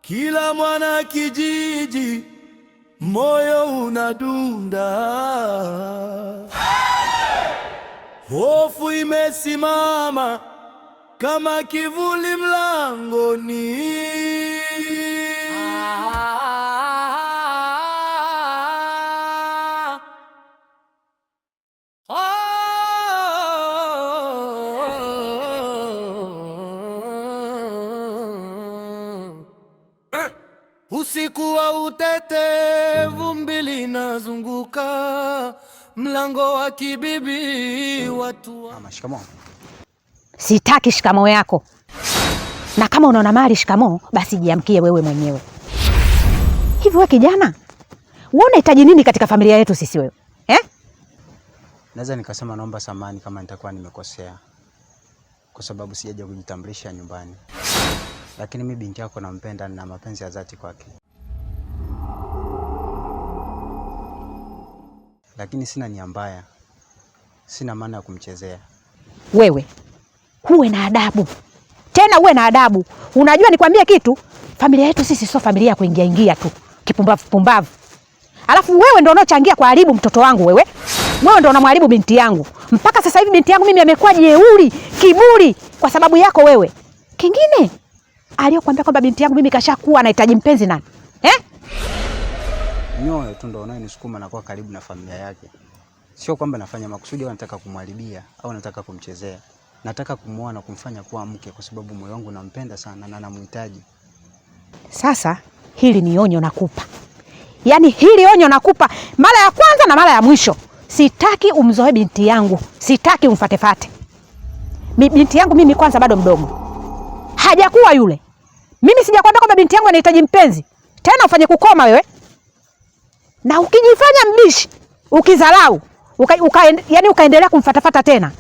Kila mwana kijiji moyo unadunda, hofu imesimama kama kivuli mlangoni. Usiku wa utete, vumbi linazunguka mlango wa kibibi, watu. Mama, shikamoo. Sitaki shikamoo yako, na kama unaona mali shikamoo, basi jiamkie wewe mwenyewe. Hivi wewe kijana, wewe unahitaji nini katika familia yetu sisi wewe? Naweza nikasema naomba samahani kama nitakuwa nimekosea, kwa sababu sijaja kujitambulisha nyumbani. Lakini mimi binti yako nampenda na mapenzi ya dhati kwake. Lakini sina nia mbaya. Sina maana ya kumchezea. Wewe uwe na adabu. Tena uwe na adabu. Unajua nikwambia kitu? Familia yetu sisi sio familia ya kuingia tu. Kipumbavu. Alafu wewe ndio unaochangia kwa haribu mtoto wangu wewe. Wewe ndio unamharibu binti yangu. Mpaka sasa hivi binti yangu mimi amekuwa jeuri, kiburi kwa sababu yako wewe. Kingine aliyokuambia kwamba binti yangu mimi kashakuwa anahitaji mpenzi nani? Nyoyo tu ndio unayenisukuma na kuwa karibu na familia yake. Sio kwamba nafanya makusudi au nataka kumharibia au nataka kumchezea. Nataka kumuoa na kumfanya kuwa mke kwa sababu moyo wangu nampenda sana na namhitaji. Sasa hili ni onyo nakupa. Yaani hili onyo nakupa mara ya kwanza na mara ya mwisho. Sitaki umzoe binti yangu. Sitaki umfatefate. Binti yangu mimi kwanza bado mdogo. Hajakuwa yule. Mimi sijakwambia kwamba binti yangu anahitaji mpenzi. Tena ufanye kukoma wewe. Na ukijifanya mbishi, ukidharau, yani ukaendelea kumfatafata tena,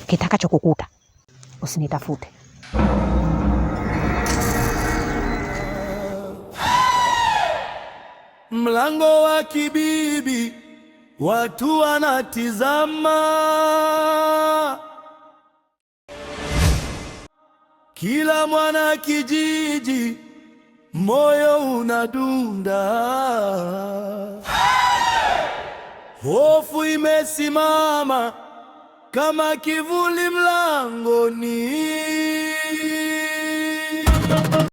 kitakacho kukuta usinitafute. Mlango wa kibibi, watu wanatizama. Kila mwana kijiji moyo unadunda, hofu imesimama kama kivuli mlangoni.